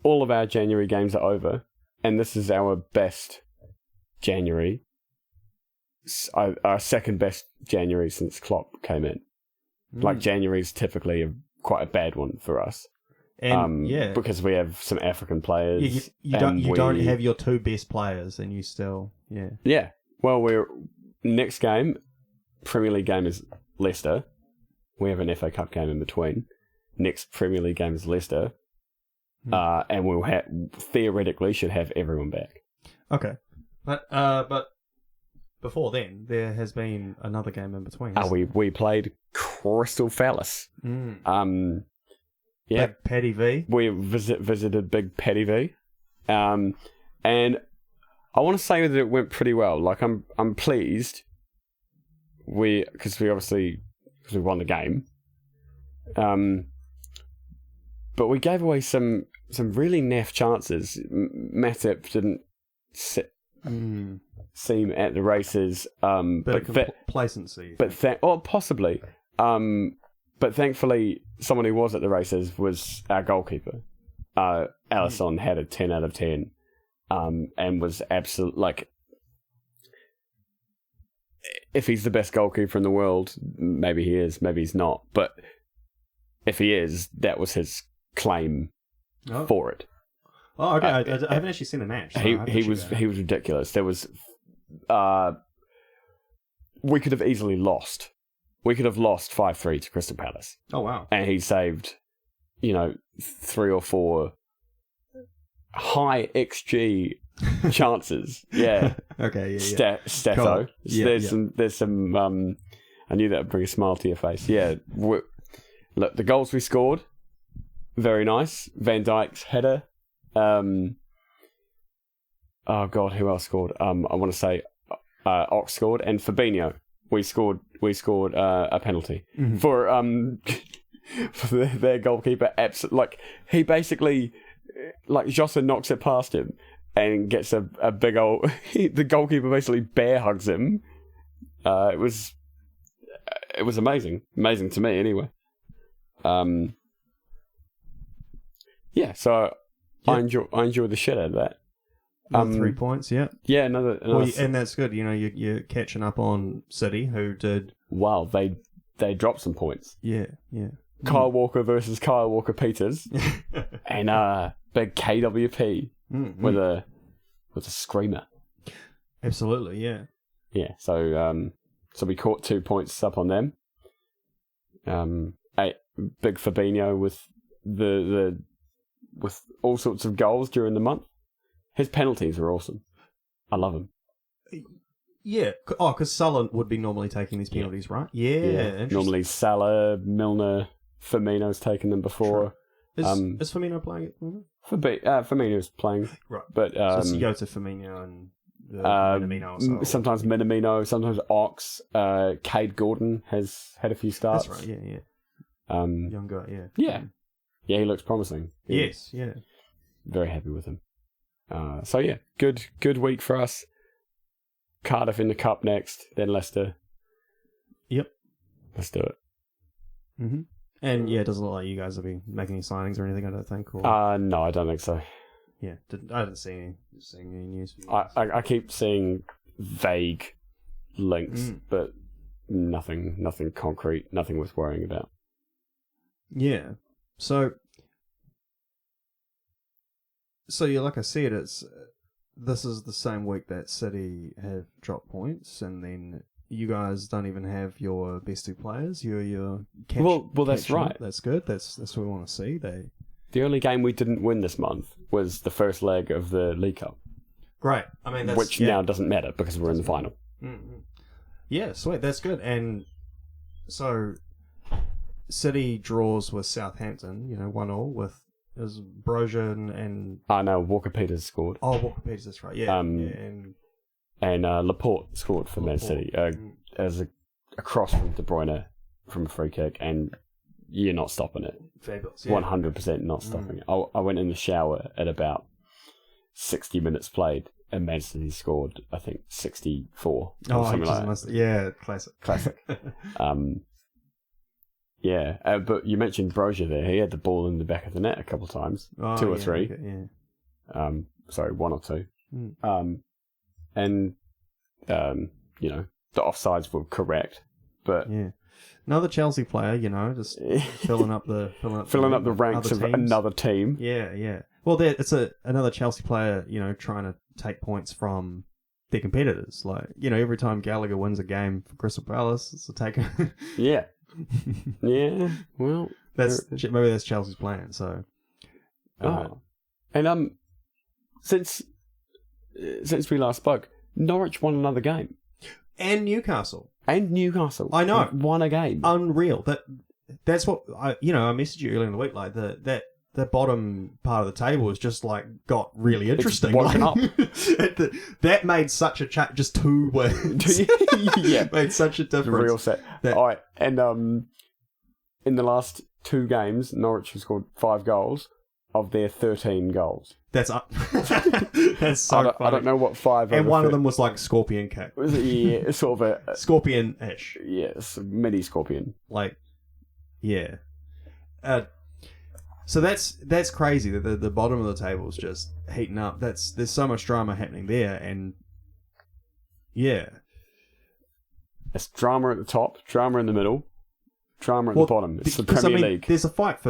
Speaker 2: all of our January games are over, and this is our best January. Our second best January since Klopp came in. January's typically quite a bad one for us.
Speaker 1: And
Speaker 2: because we have some African players.
Speaker 1: You don't have your 2 best players, and you still
Speaker 2: Yeah. Well, we're next game, Premier League game is Leicester. We have an FA Cup game in between. Next Premier League game is Leicester, and we'll theoretically should have everyone back.
Speaker 1: Okay, but before then, there has been another game in between.
Speaker 2: We played Crystal Palace. Yeah,
Speaker 1: Big Paddy V.
Speaker 2: We visited Big Paddy V, and I want to say that it went pretty well. I'm pleased. Because we won the game, but we gave away some really naff chances. Matip didn't seem at the races,
Speaker 1: but complacency.
Speaker 2: Possibly. But thankfully, someone who was at the races was our goalkeeper. Alisson had a 10 out of 10, and was absolute if he's the best goalkeeper in the world, maybe he is, maybe he's not. But if he is, that was his claim for it.
Speaker 1: Oh, okay. I haven't actually seen the match. So
Speaker 2: he was ridiculous. There was, we could have easily lost. We could have lost 5-3 to Crystal Palace.
Speaker 1: Oh wow!
Speaker 2: And he saved, 3 or 4 high XG chances. Yeah.
Speaker 1: Okay. Yeah.
Speaker 2: Stato.
Speaker 1: Cool.
Speaker 2: There's some. I knew that would bring a smile to your face. Yeah. look, the goals we scored, very nice. Van Dijk's header. Oh God, who else scored? I want to say Ox scored, and Fabinho. We scored a penalty for for their goalkeeper. Like he basically, like Jota knocks it past him and gets a big old. The goalkeeper basically bear hugs him. It was amazing to me anyway. Yeah, so I enjoy the shit out of that.
Speaker 1: 3 points, yeah.
Speaker 2: Yeah, another
Speaker 1: and that's good. You know, you're catching up on City, who did.
Speaker 2: Wow, they dropped some points.
Speaker 1: Yeah.
Speaker 2: Kyle Walker versus Kyle Walker Peters, and big KWP with a screamer.
Speaker 1: Absolutely, yeah.
Speaker 2: Yeah, so we caught 2 points up on them. Big Fabinho with with all sorts of goals during the month. His penalties are awesome. I love him.
Speaker 1: Yeah. Oh, because Salah would be normally taking these penalties, right? Yeah.
Speaker 2: Normally Salah, Milner, Firmino's taken them before.
Speaker 1: Is Firmino playing at the moment?
Speaker 2: Firmino's playing.
Speaker 1: Right.
Speaker 2: But,
Speaker 1: so it's Jota, Firmino, and Minamino.
Speaker 2: Sometimes Minamino, sometimes Ox. Cade Gordon has had a few starts.
Speaker 1: That's right, yeah. Young guy, yeah.
Speaker 2: Yeah, he looks promising.
Speaker 1: Yes, yeah.
Speaker 2: Very happy with him. So yeah, good week for us. Cardiff in the cup next, then Leicester.
Speaker 1: Yep.
Speaker 2: Let's do it.
Speaker 1: Mm-hmm. And yeah, it doesn't look like you guys will be making any signings or anything, I don't think. Or...
Speaker 2: No, I don't think so.
Speaker 1: Yeah, I didn't see any news.
Speaker 2: I keep seeing vague links, but nothing concrete, nothing worth worrying about.
Speaker 1: Yeah. So yeah, like I said, this is the same week that City have dropped points, and then you guys don't even have your best two players. You're
Speaker 2: well, that's right.
Speaker 1: That's good. That's what we want to see.
Speaker 2: The only game we didn't win this month was the first leg of the League Cup.
Speaker 1: Great. I mean,
Speaker 2: which now doesn't matter because we're in the final.
Speaker 1: Mm-hmm. Yeah, sweet. That's good. And so City draws with Southampton. 1-1 with. Is Brozier and
Speaker 2: no, Walker Peters scored.
Speaker 1: Oh, Walker Peters, that's right. Yeah,
Speaker 2: and Laporte scored for Man City as a cross from De Bruyne from a free kick, and you're not stopping it.
Speaker 1: Fabulous,
Speaker 2: 100% not stopping it. I went in the shower at about 60 minutes played, and Man City scored, I think, 64 or something like that.
Speaker 1: Yeah, classic.
Speaker 2: Yeah, but you mentioned Brozier there. He had the ball in the back of the net a couple of times, 2 or 3.
Speaker 1: Okay,
Speaker 2: sorry, 1 or 2. And the offsides were correct, but
Speaker 1: yeah, another Chelsea player, just filling up the
Speaker 2: ranks of another team.
Speaker 1: Yeah. Well, it's another Chelsea player, trying to take points from their competitors. Like, every time Gallagher wins a game for Crystal Palace, it's a taker.
Speaker 2: Yeah. Yeah, well,
Speaker 1: maybe that's Chelsea's plan. So,
Speaker 2: and since we last spoke, Norwich won another game,
Speaker 1: and Newcastle,
Speaker 2: I know, won a game.
Speaker 1: Unreal. That's what I messaged you earlier in the week. Like that bottom part of the table is just like got really interesting.
Speaker 2: Up.
Speaker 1: That made such a just 2 wins.
Speaker 2: Yeah,
Speaker 1: made such a difference.
Speaker 2: Real set. All right, and in the last 2 games, Norwich has scored 5 goals of their 13 goals.
Speaker 1: That's that's so funny.
Speaker 2: I don't know what 5.
Speaker 1: And one of them was like scorpion kick.
Speaker 2: Yeah, sort of a
Speaker 1: scorpion-ish.
Speaker 2: Yes, mini scorpion.
Speaker 1: Like, yeah. So that's crazy that the bottom of the table is just heating up. There's so much drama happening there, and yeah,
Speaker 2: it's drama at the top, drama in the middle, drama at the bottom. It's the Premier League.
Speaker 1: There's the fight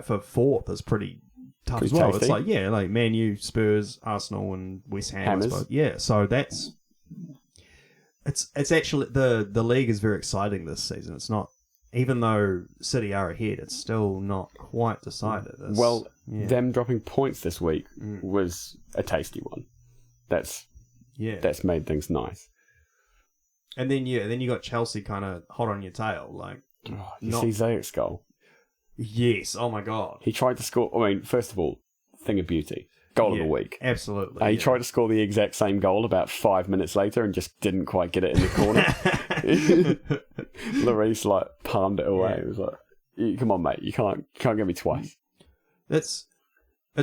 Speaker 1: for fourth is pretty tough as well.
Speaker 2: Tasty.
Speaker 1: It's like Man U, Spurs, Arsenal, and West Ham. Yeah, so it's actually the league is very exciting this season. It's not. Even though City are ahead, it's still not quite decided.
Speaker 2: Them dropping points this week was a tasty one. That's made things nice.
Speaker 1: And then you got Chelsea kind of hot on your tail, like
Speaker 2: see Ziyech's goal.
Speaker 1: Yes. Oh my god.
Speaker 2: He tried to score. I mean, first of all, thing of beauty, goal of the week.
Speaker 1: Absolutely.
Speaker 2: He tried to score the exact same goal about 5 minutes later and just didn't quite get it in the corner. Lloris like palmed it away. It was like, come on, mate, you can't get me twice.
Speaker 1: It's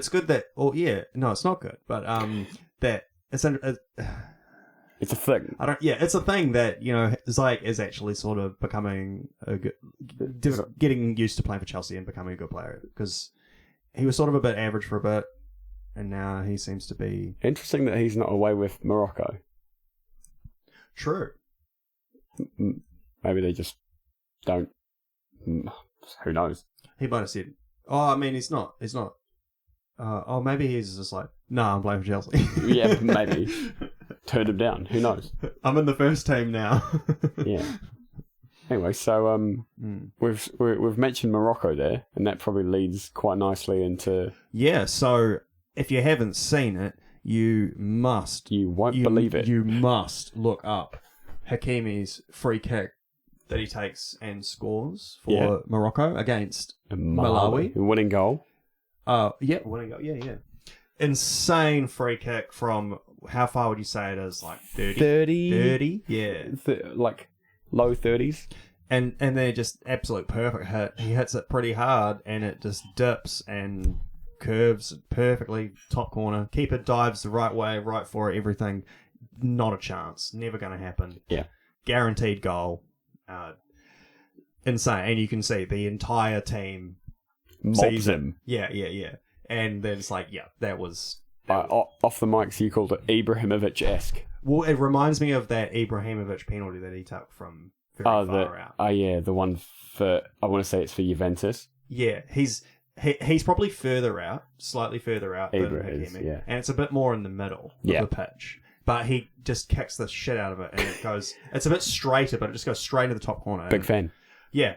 Speaker 1: good that. Oh yeah, no, it's not good, but that it's
Speaker 2: it's a thing.
Speaker 1: It's a thing that Ziyech is actually sort of becoming getting used to playing for Chelsea and becoming a good player because he was sort of a bit average for a bit, and now he seems to be
Speaker 2: interesting that he's not away with Morocco.
Speaker 1: True.
Speaker 2: Maybe they just don't. Who knows?
Speaker 1: He might have said, "Oh, I mean, he's not. Maybe he's just like, no, I'm playing for Chelsea."
Speaker 2: Yeah, maybe. Turned him down. Who knows?
Speaker 1: I'm in the first team now.
Speaker 2: Yeah. Anyway, so we've mentioned Morocco there, and that probably leads quite nicely into
Speaker 1: So if you haven't seen it, you won't
Speaker 2: believe it.
Speaker 1: You must look up Hakimi's free kick that he takes and scores for Morocco against Malawi.
Speaker 2: Winning goal.
Speaker 1: Winning goal. Yeah. Insane free kick from, how far would you say it is? Like 30? 30? Yeah.
Speaker 2: Like low 30s.
Speaker 1: And they're just absolute perfect hit. He hits it pretty hard and it just dips and curves perfectly, top corner. Keeper dives the right way, right for it, everything. Not a chance. Never going to happen.
Speaker 2: Yeah.
Speaker 1: Guaranteed goal. Insane. And you can see the entire team
Speaker 2: mobs him.
Speaker 1: Yeah. And then it's like, that was...
Speaker 2: off the mics, you called it Ibrahimovic-esque.
Speaker 1: Well, it reminds me of that Ibrahimovic penalty that he took from very far out.
Speaker 2: Oh, yeah, the one for... I want to say it's for Juventus.
Speaker 1: Yeah, he's probably further out, slightly further out than Hakimi.
Speaker 2: Yeah.
Speaker 1: And it's a bit more in the middle of the pitch. But he just kicks the shit out of it, and it goes... It's a bit straighter, but it just goes straight to the top corner.
Speaker 2: Big fan.
Speaker 1: Yeah.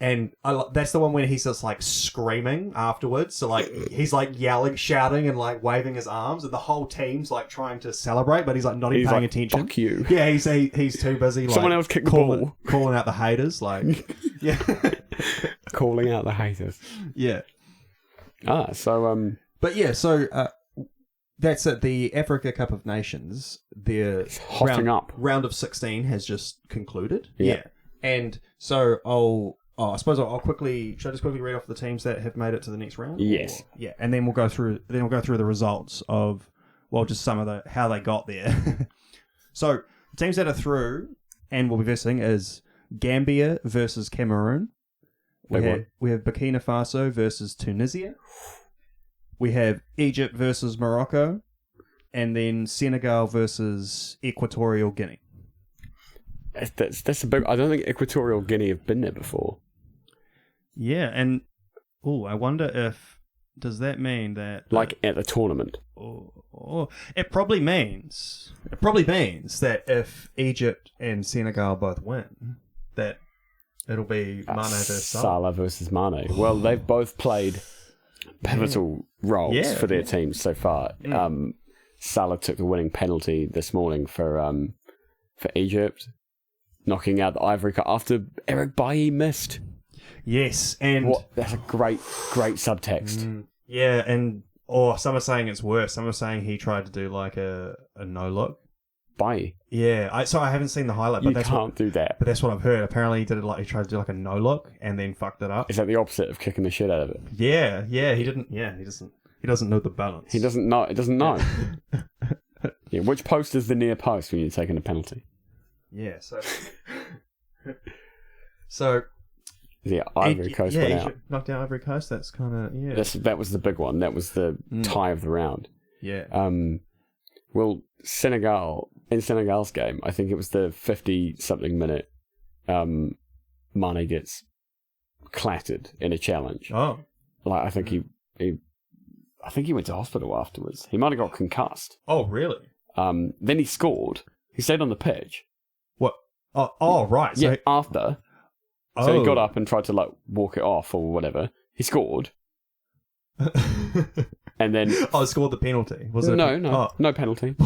Speaker 1: And that's the one when he's just like screaming afterwards. So like he's like yelling, shouting, and like waving his arms, and the whole team's like trying to celebrate, but he's like not even paying attention.
Speaker 2: Fuck you.
Speaker 1: Yeah, he's too busy. Like,
Speaker 2: someone else kicked the ball,
Speaker 1: calling out the haters. Like, yeah,
Speaker 2: calling out the haters.
Speaker 1: Yeah.
Speaker 2: But
Speaker 1: yeah, so that's it. The Africa Cup of Nations, their round of 16 has just concluded. Yeah. And so I suppose I'll quickly... Should I just quickly read off the teams that have made it to the next round?
Speaker 2: Yes.
Speaker 1: Yeah, and then we'll go through the results of, just some of how they got there. So, the teams that are through and will be versing is Gambia versus Cameroon. We have Burkina Faso versus Tunisia. We have Egypt versus Morocco. And then Senegal versus Equatorial Guinea.
Speaker 2: That's a big... I don't think Equatorial Guinea have been there before.
Speaker 1: Yeah, and I wonder if... Does that mean that...
Speaker 2: Like at the tournament?
Speaker 1: It probably means that if Egypt and Senegal both win, that it'll be Mane versus
Speaker 2: Salah versus Mane. Well, they've both played pivotal roles for their teams so far. Salah took the winning penalty this morning for Egypt, knocking out the Ivory Cup after Eric Bailly missed.
Speaker 1: Yes, and...
Speaker 2: that's a great subtext.
Speaker 1: Yeah, and... some are saying it's worse. Some are saying he tried to do like a no-look.
Speaker 2: Bailly?
Speaker 1: Yeah, I haven't seen the highlight, but
Speaker 2: you can't do that.
Speaker 1: But that's what I've heard. Apparently he tried to do like a no-look and then fucked it up.
Speaker 2: Is that the opposite of kicking the shit out of it?
Speaker 1: Yeah, he doesn't know the balance.
Speaker 2: He doesn't know. It doesn't know. Yeah, which post is the near post when you're taking a penalty?
Speaker 1: Yeah, so
Speaker 2: yeah, Ivory Coast went out.
Speaker 1: Knocked out Ivory Coast. That's kind of
Speaker 2: That was the big one. That was the tie of the round.
Speaker 1: Yeah.
Speaker 2: Well, Senegal's game, I think it was the 50-something minute. Mane gets clattered in a challenge.
Speaker 1: Oh,
Speaker 2: I think he went to hospital afterwards. He might have got concussed.
Speaker 1: Oh, really?
Speaker 2: Then he scored. He stayed on the pitch.
Speaker 1: What? Oh, right.
Speaker 2: So after. So he got up and tried to walk it off or whatever. He scored. And then...
Speaker 1: scored the penalty. Was it?
Speaker 2: No penalty.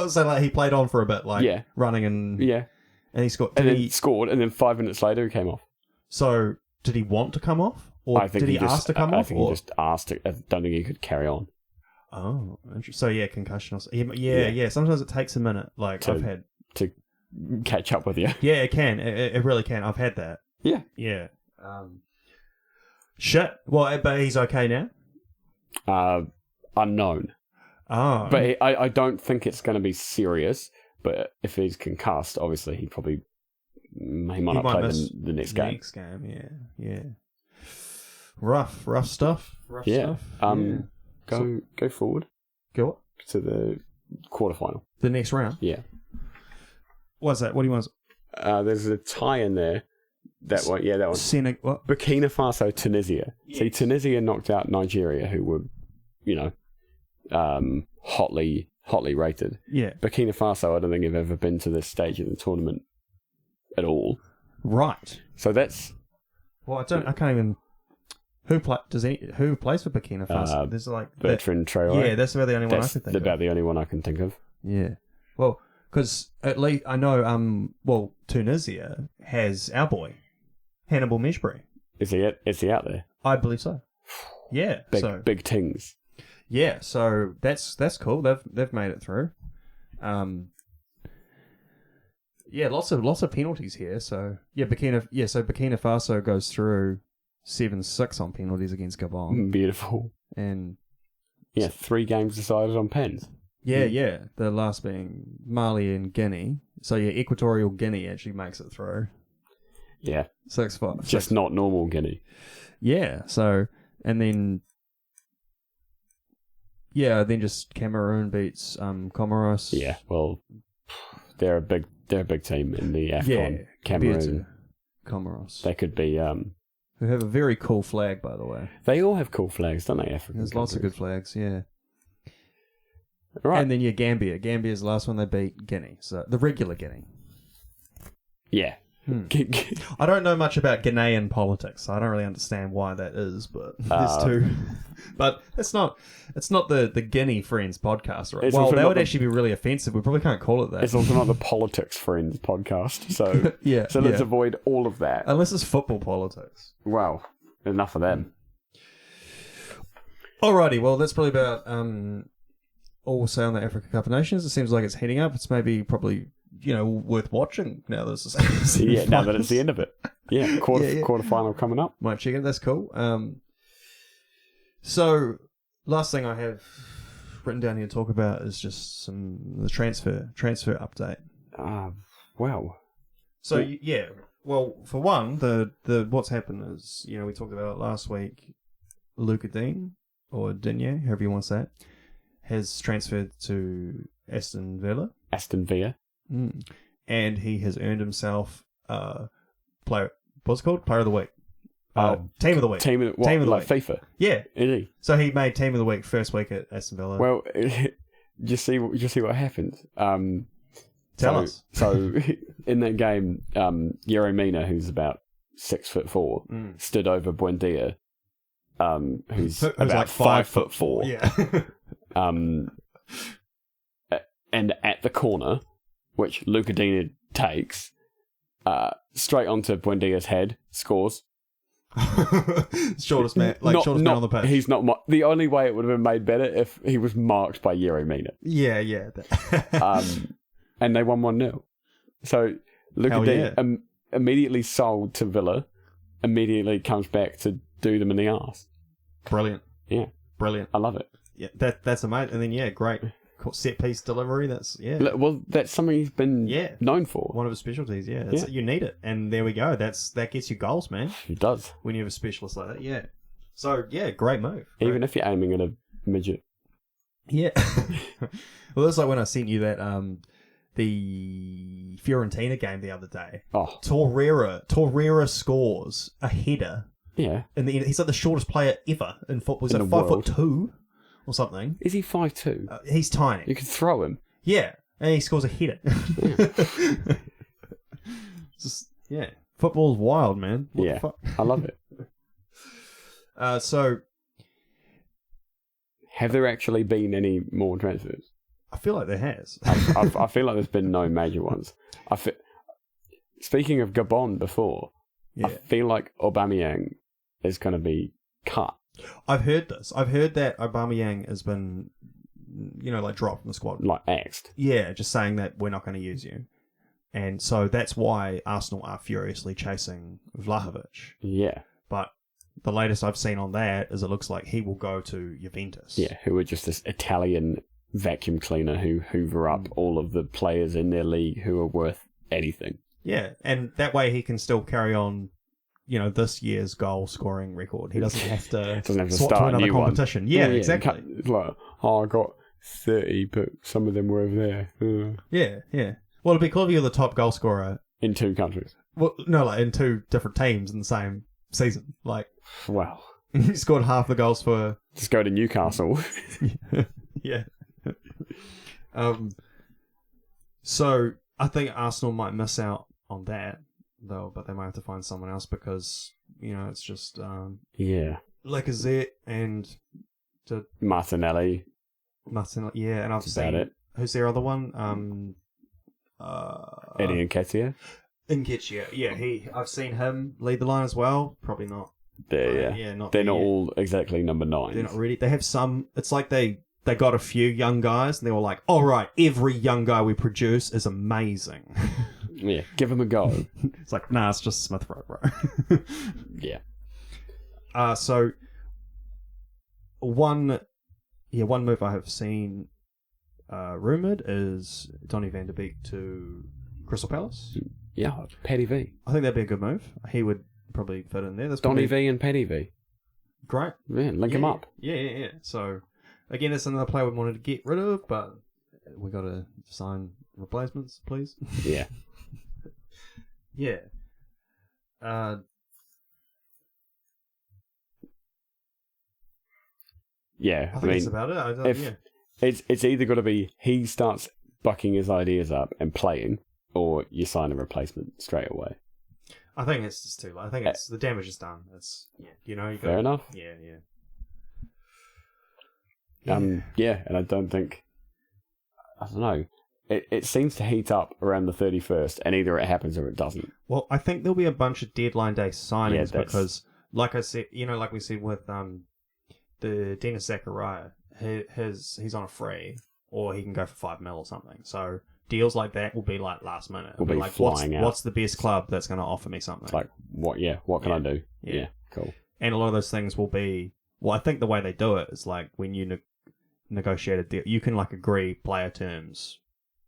Speaker 1: So he played on for a bit, running and...
Speaker 2: Yeah.
Speaker 1: And he scored.
Speaker 2: And then he scored, and then 5 minutes later he came off.
Speaker 1: So did he want to come off? Or did he ask to come off?
Speaker 2: I think he just asked. I don't think he could carry on.
Speaker 1: Oh, so yeah, concussion. Yeah. Sometimes it takes a minute. Like I've had
Speaker 2: to catch up with you.
Speaker 1: Yeah, it can. It really can. I've had that.
Speaker 2: Yeah.
Speaker 1: Yeah. Shit. Well, but he's okay now.
Speaker 2: Unknown.
Speaker 1: Oh.
Speaker 2: But I don't think it's going to be serious. But if he's concussed, obviously he might not play the next game.
Speaker 1: Next game, yeah. Rough stuff. Rough stuff.
Speaker 2: Go forward.
Speaker 1: Go what?
Speaker 2: To the quarterfinal.
Speaker 1: The next round?
Speaker 2: Yeah.
Speaker 1: What's that? What do you want?
Speaker 2: There's a tie in there. That one.
Speaker 1: What?
Speaker 2: Burkina Faso, Tunisia. Yes. See, Tunisia knocked out Nigeria, who were, hotly rated.
Speaker 1: Yeah.
Speaker 2: Burkina Faso, I don't think have ever been to this stage of the tournament at all.
Speaker 1: Right.
Speaker 2: So that's.
Speaker 1: Well, I can't even. Who plays for Burkina Faso? There's
Speaker 2: Bertrand Traoré.
Speaker 1: Yeah, that's about the only one I can think of.
Speaker 2: About the only one I can think of.
Speaker 1: Yeah. Well, because at least I know. Tunisia has our boy, Hannibal Mejbri.
Speaker 2: Is he out there?
Speaker 1: I believe so. Yeah.
Speaker 2: Big tings.
Speaker 1: Yeah. So that's cool. They've made it through. Yeah, lots of penalties here. So Burkina Faso goes through 7-6 on penalties against Gabon.
Speaker 2: Beautiful.
Speaker 1: And
Speaker 2: 3 games decided on pens.
Speaker 1: Yeah. The last being Mali and Guinea. So Equatorial Guinea actually makes it through.
Speaker 2: Yeah.
Speaker 1: 6-5.
Speaker 2: Just not normal Guinea.
Speaker 1: Yeah. So and then just Cameroon beats Comoros.
Speaker 2: Yeah. Well, they're a big team in the AFCON.
Speaker 1: Yeah,
Speaker 2: Cameroon.
Speaker 1: Comoros.
Speaker 2: They could be.
Speaker 1: Who have a very cool flag, by the way.
Speaker 2: They all have cool flags, don't they? African.
Speaker 1: There's lots of good flags, yeah.
Speaker 2: Right.
Speaker 1: And then Gambia. Gambia's the last one they beat Guinea. So the regular Guinea.
Speaker 2: Yeah.
Speaker 1: I don't know much about Ghanaian politics. So I don't really understand why that is, but there's two. But it's not the Guinea Friends podcast, right? Well, that would actually be really offensive. We probably can't call it that.
Speaker 2: It's also not the Politics Friends podcast. So So let's avoid all of that.
Speaker 1: Unless it's football politics.
Speaker 2: Well, enough of them.
Speaker 1: Alrighty, well that's probably about all we'll say on the Africa Cup of Nations. It seems like it's heating up. It's probably worth watching now. This is
Speaker 2: now that it's the end of it. Yeah, quarterfinal coming up.
Speaker 1: Might check it. That's cool. So last thing I have written down here to talk about is just the transfer update.
Speaker 2: Wow.
Speaker 1: So well, for one, the what's happened is we talked about it last week. Luca Dean or Digne, however you want to say it, has transferred to Aston Villa. And he has earned himself player. What's it called? Player of the week. Team of the week.
Speaker 2: Team of the week. FIFA.
Speaker 1: Yeah.
Speaker 2: Is he?
Speaker 1: So he made team of the week first week at Aston Villa.
Speaker 2: Well, just see what happened.
Speaker 1: Tell us.
Speaker 2: So in that game, Yerry Mina, who's about 6'4", stood over Buendia, who's about like 5'4".
Speaker 1: Yeah.
Speaker 2: And at the corner, which Luca Dina takes, straight onto Buendia's head, scores.
Speaker 1: Shortest man on the pitch.
Speaker 2: He's not. The only way it would have been made better if he was marked by Yerry Mina.
Speaker 1: Yeah.
Speaker 2: And they won 1-0. So Luca Dina immediately sold to Villa, immediately comes back to do them in the arse.
Speaker 1: Brilliant.
Speaker 2: Yeah.
Speaker 1: Brilliant.
Speaker 2: I love it.
Speaker 1: Yeah, that's amazing. And then great set piece delivery. That's
Speaker 2: Well, that's something he's been known for.
Speaker 1: One of his specialties. Yeah. You need it, and there we go. That gets you goals, man.
Speaker 2: It does
Speaker 1: when you have a specialist like that. Yeah. So great move.
Speaker 2: Even if you're aiming at a midget.
Speaker 1: Yeah. Well, that's like when I sent you that the Fiorentina game the other day.
Speaker 2: Oh,
Speaker 1: Torreira scores a header.
Speaker 2: Yeah.
Speaker 1: And he's like the shortest player ever in football. He's like 5'2" or something.
Speaker 2: Is he 5'2"?
Speaker 1: He's tiny.
Speaker 2: You could throw him.
Speaker 1: Yeah. And he scores a header. Yeah. Football's wild, man. What the fuck?
Speaker 2: I love it.
Speaker 1: So
Speaker 2: have there actually been any more transfers?
Speaker 1: I feel like there has.
Speaker 2: I feel like there's been no major ones. Speaking of Gabon before,
Speaker 1: Yeah.
Speaker 2: I feel like Aubameyang is going to be cut.
Speaker 1: I've heard this. I've heard that Aubameyang has been, like dropped from the squad.
Speaker 2: Like axed.
Speaker 1: Yeah, just saying that we're not going to use you. And so that's why Arsenal are furiously chasing Vlahovic.
Speaker 2: Yeah.
Speaker 1: But the latest I've seen on that is it looks like he will go to Juventus.
Speaker 2: Yeah, who are just this Italian vacuum cleaner who hoover up all of the players in their league who are worth anything.
Speaker 1: Yeah, and that way he can still carry on, this year's goal scoring record. He doesn't have to, swap to another competition. Yeah, exactly.
Speaker 2: It's like, I got 30, but some of them were over there.
Speaker 1: Yeah. Well, it'd be cool if you're the top goal scorer
Speaker 2: in 2 countries.
Speaker 1: Well, no, like in 2 different teams in the same season. Like,
Speaker 2: well,
Speaker 1: he scored half the goals for.
Speaker 2: Just go to Newcastle.
Speaker 1: Yeah. So I think Arsenal might miss out on that though, but they might have to find someone else because it's just Lacazette and
Speaker 2: Martinelli.
Speaker 1: Yeah, and I've seen
Speaker 2: it.
Speaker 1: Who's their other one?
Speaker 2: Eddie Nketiah.
Speaker 1: Yeah, I've seen him lead the line as well. Probably not.
Speaker 2: They're not all exactly number 9.
Speaker 1: They're not really. They have some. It's like they got a few young guys, and they were like, "All right, every young guy we produce is amazing."
Speaker 2: Yeah, give him a go.
Speaker 1: It's like, nah, it's just Smith Rowe, bro.
Speaker 2: Yeah.
Speaker 1: So one move I have seen rumored is Donny van de Beek to Crystal Palace.
Speaker 2: Yeah, Paddy V.
Speaker 1: I think that'd be a good move. He would probably fit in there.
Speaker 2: Donny V and Paddy V.
Speaker 1: Great.
Speaker 2: Yeah, link him up.
Speaker 1: Yeah. So, again, that's another player we wanted to get rid of, but we got to sign replacements, please.
Speaker 2: Yeah.
Speaker 1: Yeah.
Speaker 2: Yeah,
Speaker 1: I think that's about it.
Speaker 2: It's either got to be he starts bucking his ideas up and playing, or you sign a replacement straight away.
Speaker 1: I think it's just too late. I think it's the damage is done. It's
Speaker 2: fair enough.
Speaker 1: Yeah.
Speaker 2: And I don't think, I don't know. It seems to heat up around the 31st, and either it happens or it doesn't.
Speaker 1: Well, I think there'll be a bunch of deadline day signings because, like I said, like we said with the Dennis Zachariah, he's on a free, or he can go for 5 mil or something. So deals like that will be like last minute.
Speaker 2: Will be
Speaker 1: like
Speaker 2: flying out.
Speaker 1: What's the best club that's going to offer me something?
Speaker 2: It's like what? Yeah, what can I do? Yeah, cool.
Speaker 1: And a lot of those things will be. Well, I think the way they do it is like when you negotiate a deal, you can like agree player terms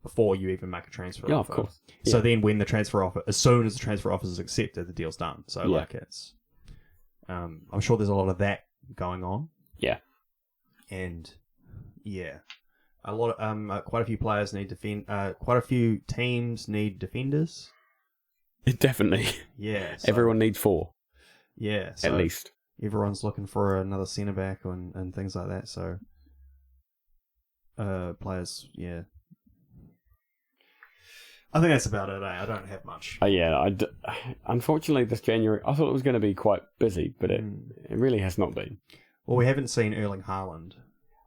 Speaker 1: before you even make a transfer offer.
Speaker 2: Of course. Yeah.
Speaker 1: So then when the transfer offer, as soon as the transfer offer is accepted, the deal's done. So like it's, I'm sure there's a lot of that going on.
Speaker 2: Yeah.
Speaker 1: And a lot of, quite a few players need quite a few teams need defenders.
Speaker 2: Definitely.
Speaker 1: Yeah. So,
Speaker 2: everyone needs 4.
Speaker 1: Yeah. So
Speaker 2: at least.
Speaker 1: Everyone's looking for another centre back and things like that. So, players, I think that's about it. I don't have much.
Speaker 2: Unfortunately, this January, I thought it was going to be quite busy, but it really has not been.
Speaker 1: Well, we haven't seen Erling Haaland.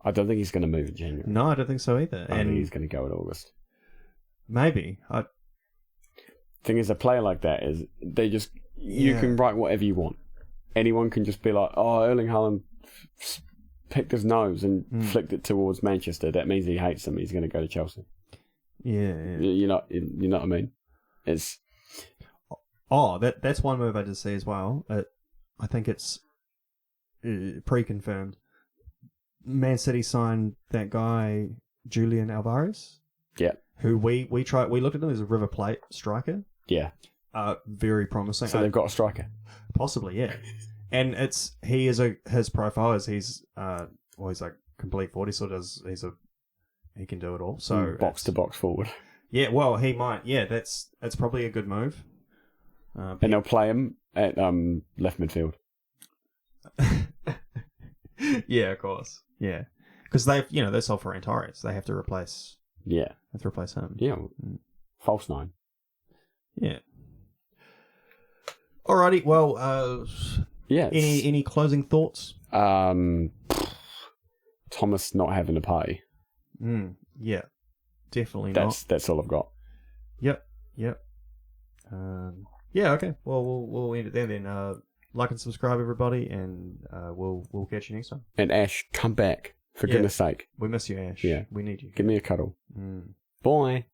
Speaker 2: I don't think he's going to move in January.
Speaker 1: No, I don't think so either.
Speaker 2: I think he's going to go in August.
Speaker 1: Maybe.
Speaker 2: Thing is, a player like that is they just you can write whatever you want. Anyone can just be like, "Oh, Erling Haaland picked his nose and flicked it towards Manchester. That means he hates them. He's going to go to Chelsea."
Speaker 1: Yeah.
Speaker 2: You know what I mean? It's
Speaker 1: that's one move I did see as well. I think it's pre-confirmed. Man City signed that guy Julian Alvarez.
Speaker 2: Yeah.
Speaker 1: Who we looked at him as a River Plate striker.
Speaker 2: Yeah.
Speaker 1: Very promising.
Speaker 2: So they've got a striker.
Speaker 1: Possibly, yeah. And his profile is he's like complete 40, so he can do it all. So
Speaker 2: box to box forward.
Speaker 1: Yeah, well, he might. Yeah, that's probably a good move.
Speaker 2: And they'll play him at left midfield.
Speaker 1: Yeah, of course. Yeah, because they sold Ferran Torres. They have to replace.
Speaker 2: Yeah,
Speaker 1: have to replace him.
Speaker 2: Yeah, false 9.
Speaker 1: Yeah. Alrighty. Well,
Speaker 2: yeah.
Speaker 1: Any closing thoughts?
Speaker 2: Thomas not having a party.
Speaker 1: Yeah, definitely not.
Speaker 2: That's all I've got.
Speaker 1: Yep. Yeah, okay. Well, we'll end it there then. Like and subscribe, everybody, and we'll catch you next time.
Speaker 2: And Ash, come back, for goodness sake.
Speaker 1: We miss you, Ash.
Speaker 2: Yeah.
Speaker 1: We need you.
Speaker 2: Give me a cuddle.
Speaker 1: Mm.
Speaker 2: Bye.